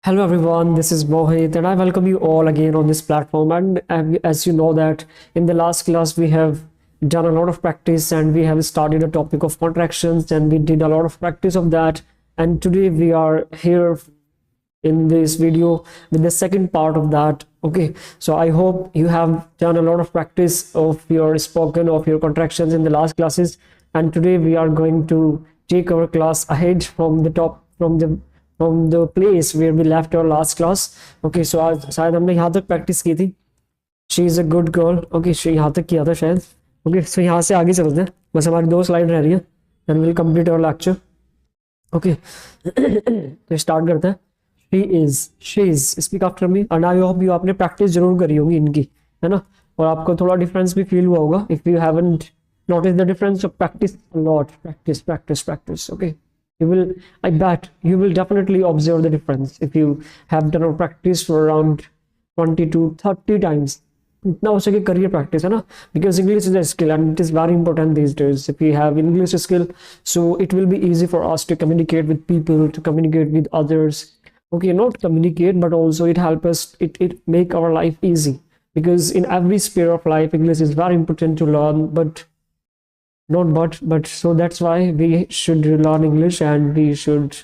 Hello everyone, this is Mohit and I welcome you all again on this platform. And as you know that in the last class we have done a lot of practice and we have started a topic of contractions and we did a lot of practice of that. And today we are here in this video with the second part of that. Okay, so I hope you have done a lot of practice of your spoken of your contractions in the last classes, and today we are going to take our class ahead from the top from the place where we left our last class. Okay, so आज शायद हमने यहाँ तक practice की थी. She is a good girl. Okay, यहाँ तक किया था शायद. ओके, सो यहाँ से आगे चलते हैं. बस हमारी 2 स्लाइड रह रही है and will complete our lecture. Okay, तो स्टार्ट करते हैं. She is speak after me and I hope you आपने प्रैक्टिस जरूर करी होगी इनकी, है ना, और आपको थोड़ा डिफरेंस भी फील हुआ होगा if you haven't notice the difference of practice a lot. Practice. Okay, you will, I bet you will definitely observe the difference if you have done a practice for around 20 to 30 times. Now also career practice, है ना, because English is a skill and it is very important these days. If we have English skill, so it will be easy for us to communicate with people, to communicate with others. Okay, not communicate, but also it help us, it make our life easy, because in every sphere of life English is very important to learn. But not but so that's why we should learn English and we should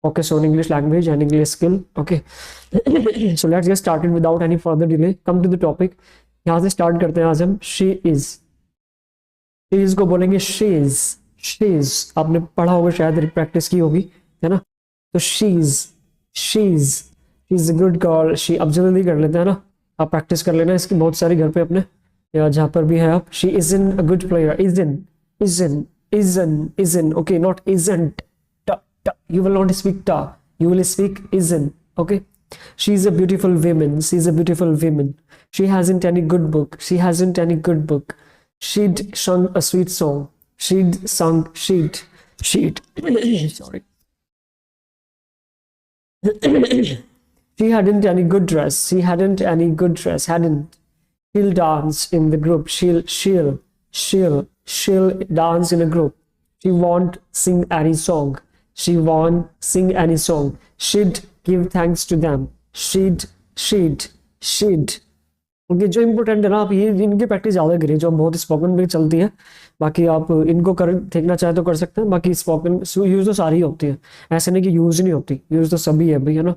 focus on English language and English skill. Okay, so let's get started without any further delay. Come to the topic. यहाँ से start करते हैं आज हम. She is को बोलेंगे she is आपने पढ़ा होगा शायद, प्रैक्टिस की होगी, है ना. तो she is a good girl. She अब जल्दी कर लेते हैं ना, आप प्रैक्टिस कर लेना इसकी बहुत सारी घर पे अपने, या जहाँ पर भी है आप. She is in a good player. Is an. Okay, not isn't. You will not speak ta, you will speak isn't. Okay, she is a beautiful woman. She hasn't any good book. She'd sung a sweet song. She'd sorry. She hadn't any good dress. Hadn't. She'll dance in the group. She'll dance in a group. She won't sing any song. She'd give thanks to them. She'd. Okay, जो important है ना, आप ये इनकी practice ज़्यादा करिए, जो बहुत स्पोकन में चलती है. बाकी आप इनको कर देखना चाहे तो कर सकते हैं. बाकी स्पोकन यूज़ तो सारी होती है, ऐसे नहीं कि यूज़ नहीं होती, यूज़ तो सभी है भाई, है ना.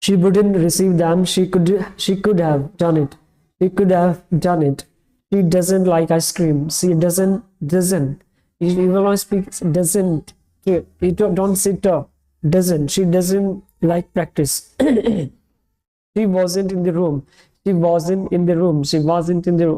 She wouldn't receive them. She could have done it. She doesn't like ice cream. She doesn't. You will not speak doesn't. You don't sit up. Doesn't. She doesn't like practice. She wasn't in the room.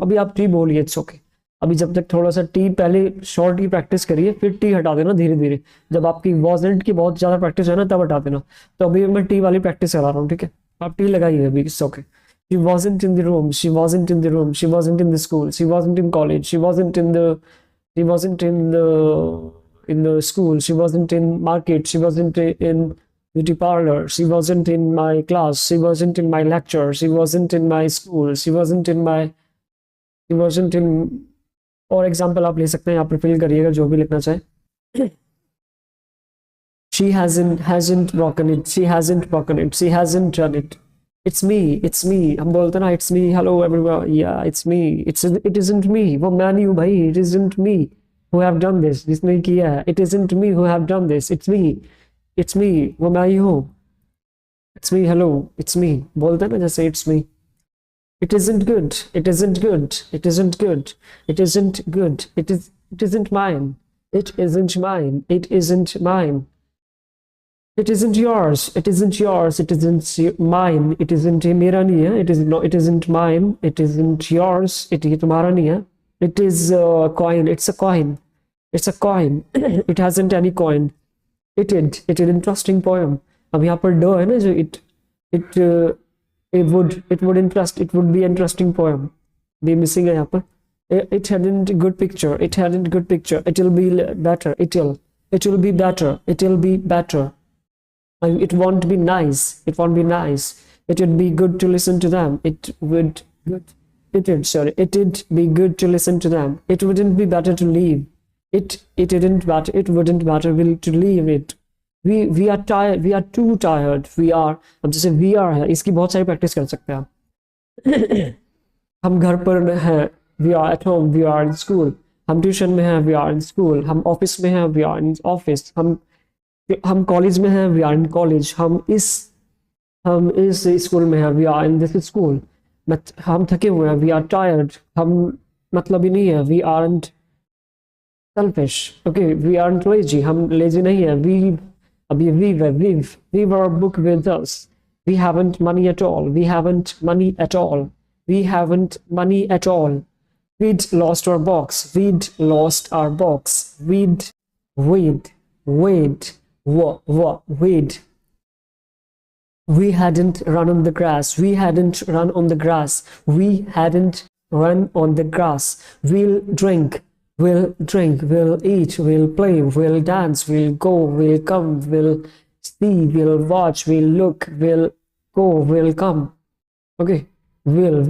अभी आप T बोलिए, it's okay. अभी जब तक थोड़ा सा T, पहले short की प्रैक्टिस करिए, फिर टी हटा देना धीरे धीरे. जब आपकी wasn't की बहुत ज़्यादा प्रैक्टिस है ना, तब हटा देना. तो अभी मैं टी वाली प्रैक्टिस करा रहा हूँ, ठीक है. आप टी लगाइए अभी, it's okay. She wasn't in the room. She wasn't in the school. She wasn't in college. She wasn't in the school. She wasn't in market. She wasn't in beauty parlor. She wasn't in my class. She wasn't in my lecture. She wasn't in my school. She wasn't in. और example आप ले सकते हैं, यहाँ पर fill करिएगा जो भी लिखना चाहे. She hasn't broken it. She hasn't done it. It's me. हम बोलते हैं ना, it's me. Hello everyone. Yeah, it's me. It isn't me. वो मैं नहीं हूँ भाई. It isn't me who have done this. जिसने किया है. It isn't me who have done this. It's me. वो मैं ही हूँ. It's me. Hello. It's me. बोलते हैं ना जैसे it's me. It isn't good. It isn't mine. It isn't mine. It isn't yours. It isn't mine. It isn't मेरा नहीं है. It isn't mine. It isn't yours. ये तुम्हारा नहीं है. It is a coin. It's a coin. It hasn't any coin. It interesting poem. अब यहाँ पर ड है ना, जो it would be interesting poem. be missing है यहाँ पर. It hadn't good picture. It will be better. It will be better. It won't be nice. It would be good to listen to them. It would be good to listen to them. It wouldn't be better to leave. It wouldn't matter to leave it. we are tired, we are too tired, we are, अब जैसे we are है, इसकी बहुत सारी practice कर सकते हैं आप। हम घर पर हैं, we are at home, we are in school, हम ट्यूशन में हैं, we are in school, हम ऑफिस में हैं, we are in office, हम कॉलेज में हैं, we are in college, हम इस स्कूल में हैं, we are in this school, हम थके हुए हैं, we are tired, हम मतलब ही नहीं है, we aren't selfish, okay, we aren't lazy, हम lazy नहीं है, अभी we've our book with us, we haven't money at all, we haven't money at all, we haven't money at all, we'd lost our box, we'd lost our box, we'd we hadn't run on the grass, we hadn't run on the grass, we hadn't run on the grass, we'll drink, we'll eat, we'll play, we'll dance, we'll go, we'll come, we'll see, we'll watch, we'll look, we'll go, we'll come. Okay, will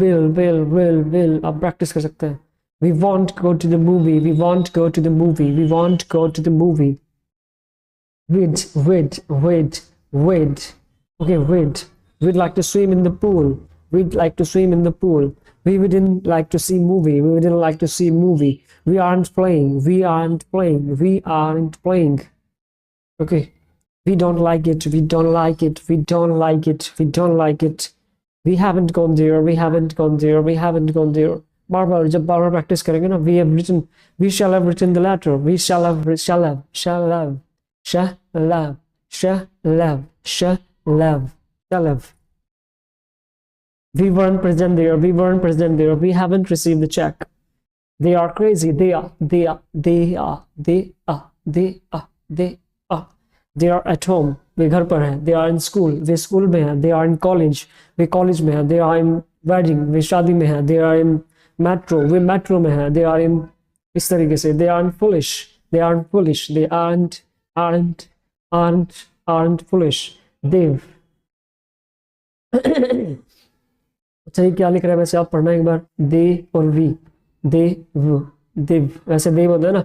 आप practice कर सकते हैं. We won't go to the movie, we won't go to the movie, we won't go to the movie. We'd. Okay, we'd like to swim in the pool. We'd like to swim in the pool. We wouldn't like to see movie. We wouldn't like to see movie. We aren't playing. We aren't playing. We aren't playing. Okay. We don't like it. We don't like it. We don't like it. We don't like it. We haven't gone there. We haven't gone there. We haven't gone there. बार-बार जब बार-बार practice करेंगे ना, we shall have written the letter. We shall have. We weren't present there. We haven't received the check. They are crazy. They are. They are at home. वे घर पर हैं. They are in school. Way school में हैं. They are in college. Way college में हैं. They are in wedding. वे शादी में हैं. They are in metro. Way metro में हैं. They are in इस तरीके से. They aren't foolish. They aren't foolish. They aren't foolish. They've अच्छा ये क्या लिख रहा है वैसे आप पढ़ना एक बार. दे और वी, देव, वैसे देव होता है ना,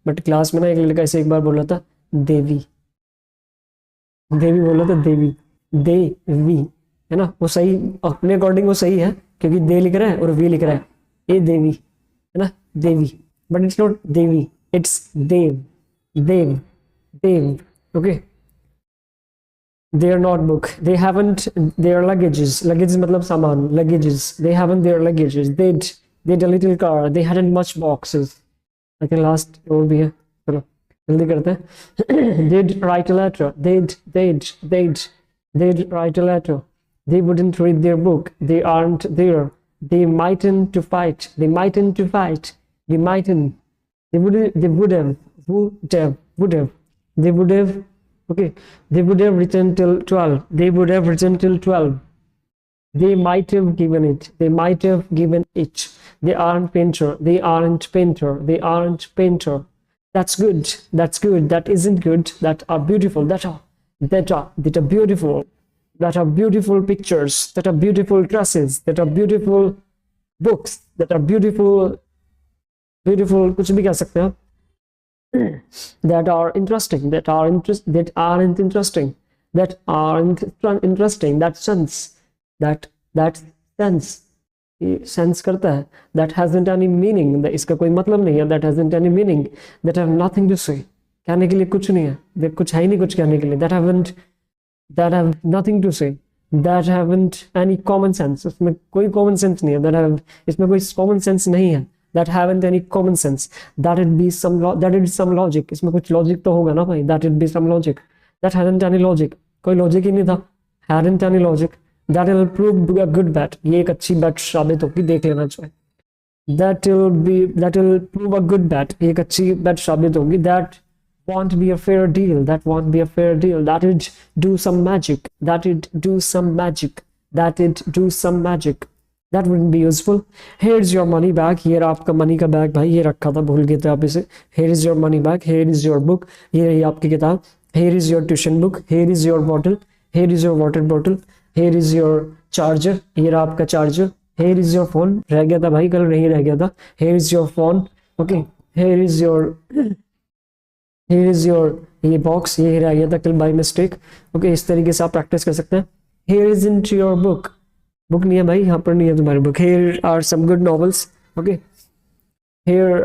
बट क्लास में ना एक लड़का ऐसे एक बार बोल रहा था देवी बोल रहा था, देवी है ना, वो सही अपने अकॉर्डिंग वो सही है क्योंकि दे लिख रहा है और वी लिख रहा है. ए देवी है ना, देवी, बट इट्स नॉट देवी, इट्स देव. Okay. Their notebook, they haven't their luggages मतलब सामान, luggages, they haven't their luggages, they'd a little car, they hadn't much boxes. I think last और भी है, चलो जल्दी करते हैं. They'd write a letter, they'd write a letter, they wouldn't read their book, they aren't there, they mightn't to fight, they would have. Okay, they would have written till 12. They might have given it. They aren't painter. That's good. That isn't good. That are beautiful. That are beautiful pictures. That are beautiful dresses. That are beautiful books. That are beautiful कुछ भी कह सकते हैं. That aren't interesting, that sense, sense करता है. That hasn't any meaning, इसका कोई मतलब नहीं है. That hasn't any meaning, that have nothing to say, कहने के लिए कुछ नहीं है, कुछ है ही नहीं कुछ कहने के लिए. That have nothing to say, that haven't any common sense, इसमें कोई common sense नहीं है. इसमें कोई common sense नहीं है. That haven't any common sense, that'd be some logic, इसमें कुछ logic तो होगा ना भाई. That'd be some logic, that hadn't any logic, कोई logic ही नहीं था. Hadn't any logic, that'll prove a good bet, ये एक अच्छी bet साबित होगी, देख लेना चाहिए. That'll prove a good bet, ये एक अच्छी bet साबित होगी. That won't be a fair deal, that'd do some magic, that wouldn't be useful. Here's your money back, ये आपका money का बैग भाई, ये रखा था भूल गए थे आप इसे. Here is your money back, here is your book, ये रही आपकी किताब. Here is your tuition book, here is your bottle, here is your water bottle, here is your charger, ये रहा आपका charger. Here is your phone, रह गया था भाई, कल नहीं रह गया था. Here is your phone. Okay, here is here is your ये बॉक्स ये रह गया था कल बाय मिस्टेक. ओके, इस तरीके से आप प्रैक्टिस कर सकते हैं. here isn't your book. Book नहीं है भाई, यहाँ पर नहीं है तुम्हारी book. here are some good novels. Okay, here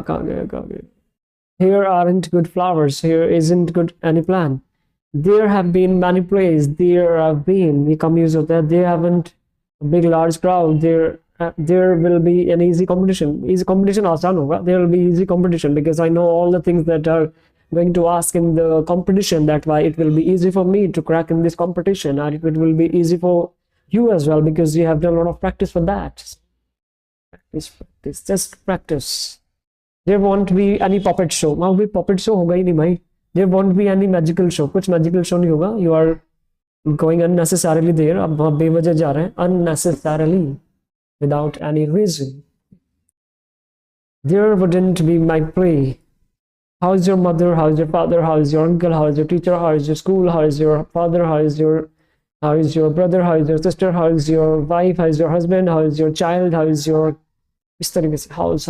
कहाँ गए. here aren't good flowers. here isn't good any plan. there have been many plays. there have been ये कम यूज होता है. there haven't a big large crowd. there will be an easy competition. easy competition आसान होगा. there will be easy competition because I know all the things that are going to ask in the competition. That why it will be easy for me to crack in this competition, and it will be easy for you as well because you have done a lot of practice for that. Practice, just practice. There won't be any puppet show. वहाँ भी puppet show होगा ही नहीं भाई. There won't be any magical show. कुछ magical show नहीं होगा. You are going unnecessarily there. आप वहाँ बेवजह जा रहे हैं unnecessarily without any reason. There wouldn't be my play. How's your mother? How's your father? How's your uncle? How's your teacher? How is your school? How is your father? How is your brother? How is your sister? How is your wife? How is your husband? How is your child? How is your इस तरीके से house.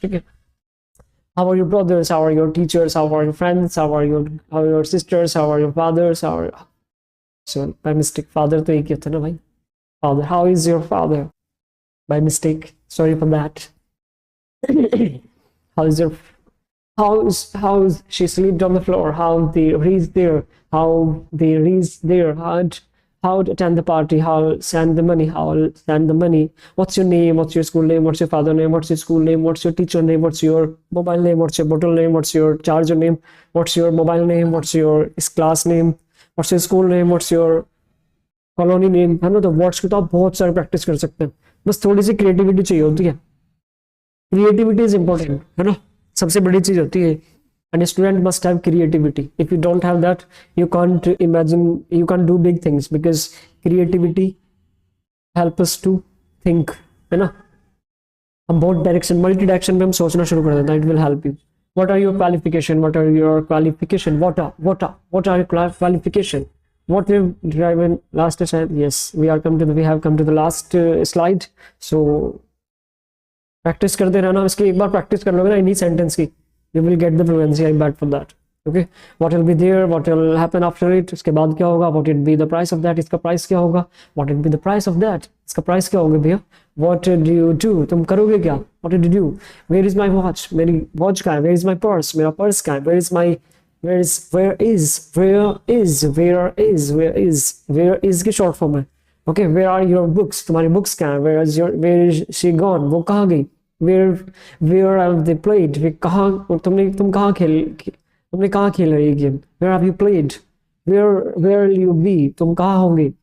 ठीक है. How are your brothers? How are your teachers? How are your friends? How are your sisters? How are your fathers? So by mistake father तो एक ही होता है ना भाई. Father. How is your father? By mistake. Sorry for that. How's she slept on the floor? How they reached there? How to attend the party? How send the money? What's your name? What's your school name? What's your father name? What's your school name? What's your teacher name? What's your mobile name? What's your bottle name? What's your charger name? What's your mobile name? What's your class name? What's your school name? What's your colony name? है ना. तो words की तो आप बहुत सारे practice कर सकते हैं. बस थोड़ी सी क्रिएटिविटी चाहिए होती है. क्रिएटिविटी इज इंपॉर्टेंट है ना. सबसे बड़ी चीज होती है. And a student must have creativity. If you don't have that, you can't do big things because creativity help us to think, है ना. हम बहुत डायरेक्शन मल्टी डायरेक्शन में हम सोचना शुरू कर देते हैं. It will help you. What are your qualification? What are your qualification? What are your qualification? What we've driven last slide. Yes, we have come to the last slide. So practice करते रहना. इसके एक बार practice कर लोगे ना इन्हीं sentence की, you will get the fluency. I bet for that. Okay, what will be there? What will happen after it? इसके बाद क्या होगा? What will be the price of that? इसका price क्या होगा? What will be the price of that? इसका price क्या होगा भैया? What did you do? तुम करोगे क्या? What did you do? Where is my watch? मेरी watch कहाँ है? Where is my purse? मेरा purse कहाँ है? Where is की short form है. Okay, where are your books? तुम्हारी books कहाँ है? Where is she gone? वो कहाँ गई? Where have they played? तुम कहाँ खेल रहे ये game? Where have you played? Where will you be? तुम कहाँ होंगे?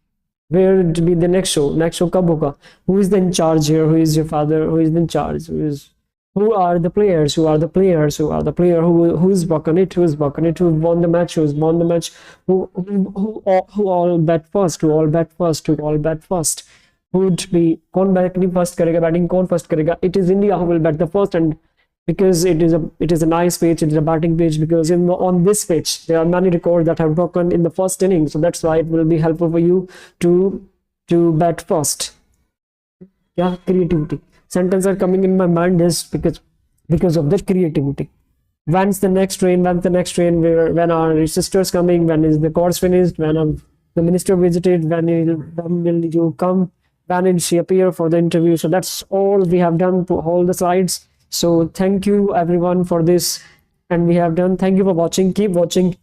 Where will be the next show? Next show कब होगा? Who is the in charge here? Who is your father? Who is the in charge? Who are the players? Who are the players? Who are the player? Who's broken it? Who's broken it? Who won the match? Who's won the match? Who all bet first? Who all bet first? Who all bet first? Would be कौन batting first करेगा? Batting कौन first करेगा? It is India who will bat the first, and because it is a nice pitch, it is a batting pitch, because on this pitch there are many records that have broken in the first inning, so that's why it will be helpful for you to bat first. Yeah, creativity. Sentences are coming in my mind just because of that creativity. When's the next train? When are sisters coming? When is the course finished? When the minister visited? When will you come? When did she appear for the interview? So that's all we have done to all the slides. So thank you everyone for this, and we have done. Thank you for watching. Keep watching.